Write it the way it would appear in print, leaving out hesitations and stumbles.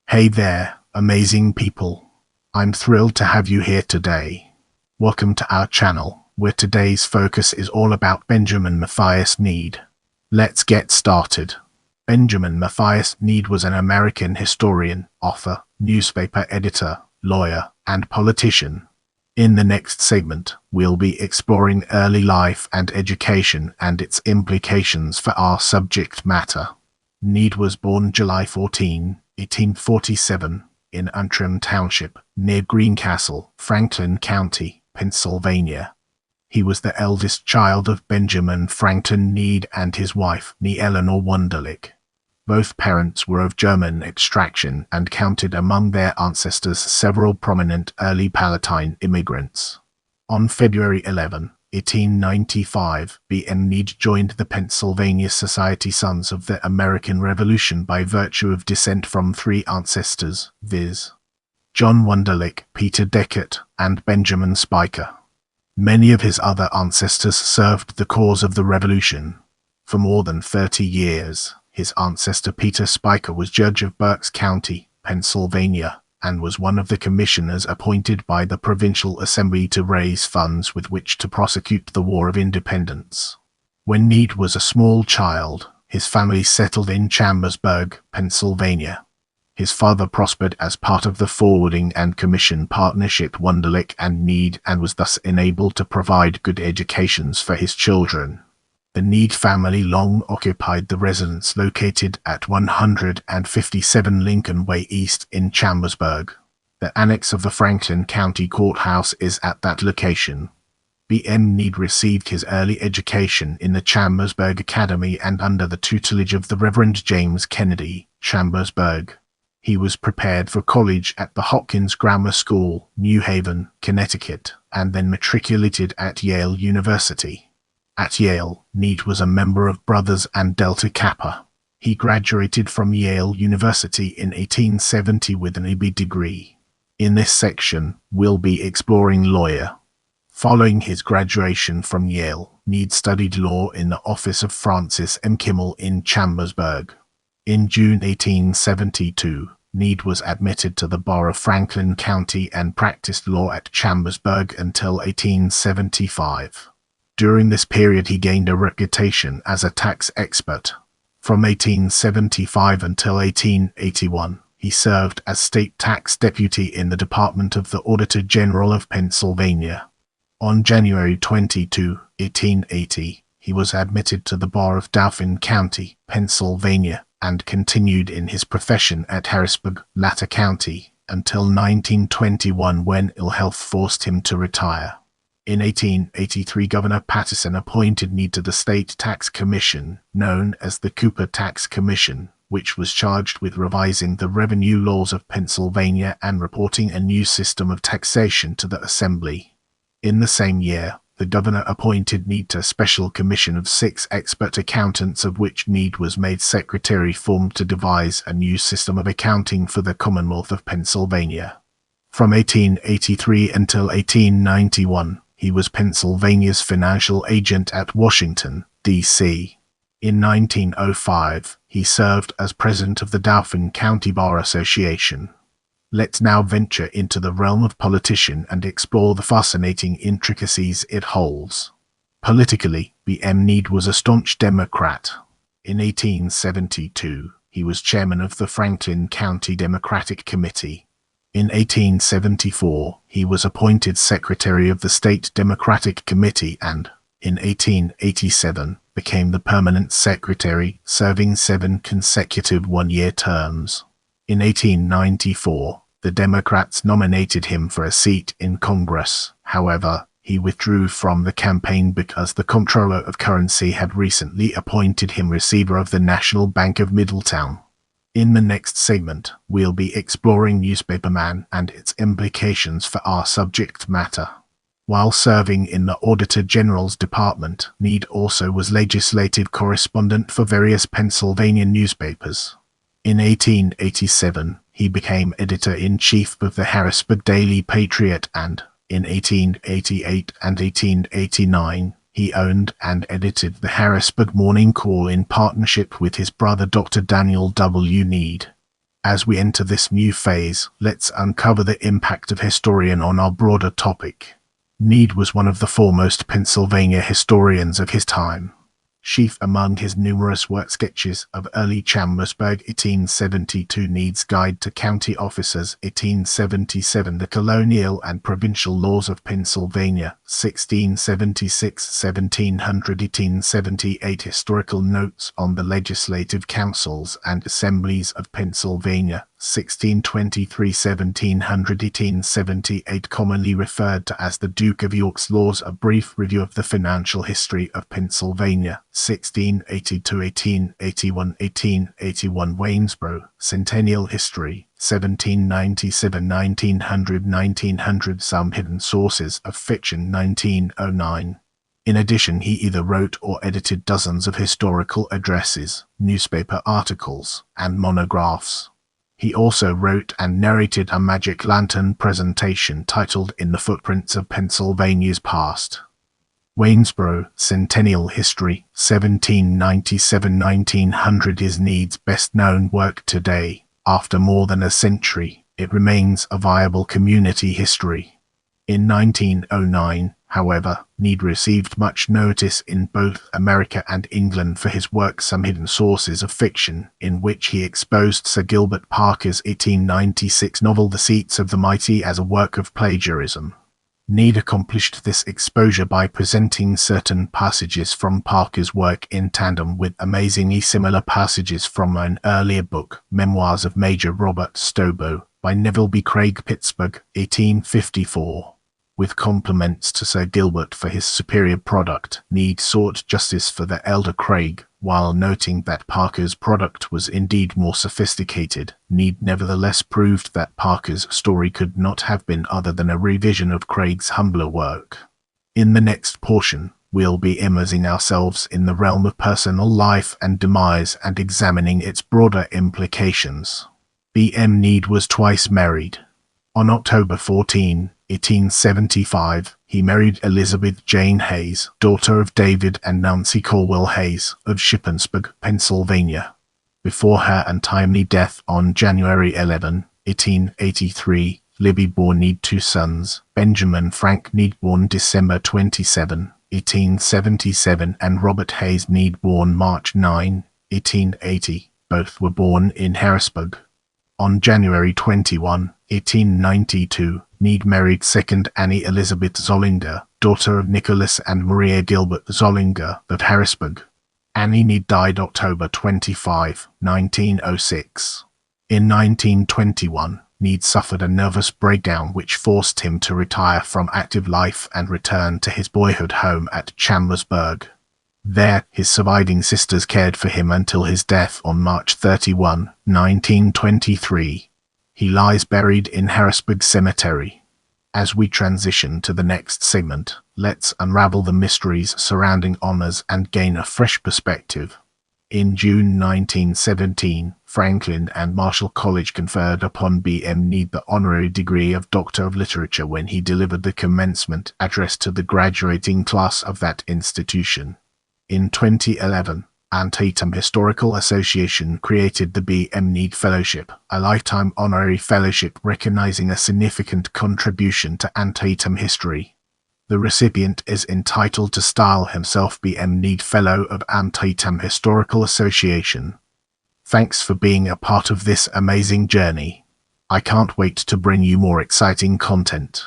Hey there, amazing people. I'm thrilled to have you here today. Welcome to our channel, where today's focus is all about Benjamin Matthias Nead. Let's get started. Benjamin Matthias Nead was an American historian, author, newspaper editor, lawyer, and politician. In the next segment, we'll be exploring early life and education and its implications for our subject matter. Nead was born July 14, 1847, in Antrim Township, near Greencastle, Franklin County, Pennsylvania. He was the eldest child of Benjamin Franklin Nead and his wife, née Eleanor Wunderlich. Both parents were of German extraction and counted among their ancestors several prominent early Palatine immigrants. On February 11, 1895, B.M. Nead joined the Pennsylvania Society Sons of the American Revolution by virtue of descent from three ancestors, viz. John Wunderlich, Peter Deckert, and Benjamin Spiker. Many of his other ancestors served the cause of the Revolution. For more than 30 years, his ancestor Peter Spiker was judge of Berks County, Pennsylvania, and was one of the commissioners appointed by the Provincial Assembly to raise funds with which to prosecute the War of Independence. When Nead was a small child, his family settled in Chambersburg, Pennsylvania. His father prospered as part of the forwarding and commission partnership Wunderlich and Nead and was thus enabled to provide good educations for his children. The Nead family long occupied the residence located at 157 Lincoln Way East in Chambersburg. The annex of the Franklin County Courthouse is at that location. B.M. Nead received his early education in the Chambersburg Academy and under the tutelage of the Reverend James Kennedy, Chambersburg. He was prepared for college at the Hopkins Grammar School, New Haven, Connecticut, and then matriculated at Yale University. At Yale, Nead was a member of Brothers and Delta Kappa. He graduated from Yale University in 1870 with an MB degree. In this section, we'll be exploring lawyer. Following his graduation from Yale, Nead studied law in the office of Francis M. Kimmel in Chambersburg. In June 1872, Nead was admitted to the bar of Franklin County and practiced law at Chambersburg until 1875. During this period he gained a reputation as a tax expert. From 1875 until 1881, he served as state tax deputy in the Department of the Auditor General of Pennsylvania. On January 22, 1880, he was admitted to the bar of Dauphin County, Pennsylvania, and continued in his profession at Harrisburg, Latter County, until 1921 when ill health forced him to retire. In 1883, Governor Patterson appointed Nead to the State Tax Commission, known as the Cooper Tax Commission, which was charged with revising the revenue laws of Pennsylvania and reporting a new system of taxation to the Assembly. In the same year, the governor appointed Nead to a special commission of 6 expert accountants, of which Nead was made secretary, formed to devise a new system of accounting for the Commonwealth of Pennsylvania. From 1883 until 1891, he was Pennsylvania's financial agent at Washington, D.C. In 1905, he served as president of the Dauphin County Bar Association. Let's now venture into the realm of politician and explore the fascinating intricacies it holds. Politically, B.M. Nead was a staunch Democrat. In 1872, he was chairman of the Franklin County Democratic Committee. In 1874, he was appointed secretary of the State Democratic Committee and, in 1887, became the permanent secretary, serving 7 consecutive one-year terms. In 1894, the Democrats nominated him for a seat in Congress. However, he withdrew from the campaign because the Comptroller of Currency had recently appointed him receiver of the National Bank of Middletown. In the next segment, we'll be exploring newspaperman and its implications for our subject matter. While serving in the Auditor General's Department, Nead also was legislative correspondent for various Pennsylvania newspapers. In 1887, he became editor-in-chief of the Harrisburg Daily Patriot and, in 1888 and 1889, he owned and edited the Harrisburg Morning Call in partnership with his brother Dr. Daniel W. Nead. As we enter this new phase, let's uncover the impact of historian on our broader topic. Nead was one of the foremost Pennsylvania historians of his time. Chief among his numerous work sketches of early Chambersburg 1872, Nead's Guide to County Officers 1877, The Colonial and Provincial Laws of Pennsylvania 1676, 1700, 1878, Historical Notes on the Legislative Councils and Assemblies of Pennsylvania 1623, 1700, 1878, commonly referred to as the Duke of York's Laws, A Brief Review of the Financial History of Pennsylvania 1682, 1881, 1881, Waynesboro, Centennial History 1797, 1900, 1900, Some Hidden Sources of Fiction 1909. In addition, he either wrote or edited dozens of historical addresses, newspaper articles, and monographs. He also wrote and narrated a magic lantern presentation titled In the Footprints of Pennsylvania's Past. Waynesboro, Centennial History, 1797-1900 is Nead's best-known work today. After more than a century, it remains a viable community history. In 1909, however, Nead received much notice in both America and England for his work Some Hidden Sources of Fiction, in which he exposed Sir Gilbert Parker's 1896 novel The Seats of the Mighty as a work of plagiarism. Nead accomplished this exposure by presenting certain passages from Parker's work in tandem with amazingly similar passages from an earlier book, Memoirs of Major Robert Stobo, by Neville B. Craig, Pittsburgh, 1854. With compliments to Sir Gilbert for his superior product, Nead sought justice for the elder Craig, while noting that Parker's product was indeed more sophisticated. Nead nevertheless proved that Parker's story could not have been other than a revision of Craig's humbler work. In the next portion, we'll be immersing ourselves in the realm of personal life and demise and examining its broader implications. B.M. Nead was twice married. On October 14, 1875, he married Elizabeth Jane Hayes, daughter of David and Nancy Colwell Hayes of Shippensburg, Pennsylvania. Before her untimely death on January 11, 1883, Libby bore Nead two sons, Benjamin Frank Nead born December 27, 1877, and Robert Hayes Nead born March 9, 1880. Both were born in Harrisburg. On January 21, 1892, Nead married second Annie Elizabeth Zollinger, daughter of Nicholas and Maria Gilbert Zollinger of Harrisburg. Annie Nead died October 25, 1906. In 1921, Nead suffered a nervous breakdown which forced him to retire from active life and return to his boyhood home at Chambersburg. There, his surviving sisters cared for him until his death on March 31, 1923. He lies buried in Harrisburg Cemetery. As we transition to the next segment, let's unravel the mysteries surrounding honors and gain a fresh perspective. In June 1917, Franklin and Marshall College conferred upon B.M. Nead the honorary degree of Doctor of Literature when he delivered the commencement address to the graduating class of that institution. In 2011, Antietam Historical Association created the B.M. Nead Fellowship, a lifetime honorary fellowship recognizing a significant contribution to Antietam history. The recipient is entitled to style himself B.M. Nead Fellow of Antietam Historical Association. Thanks for being a part of this amazing journey. I can't wait to bring you more exciting content.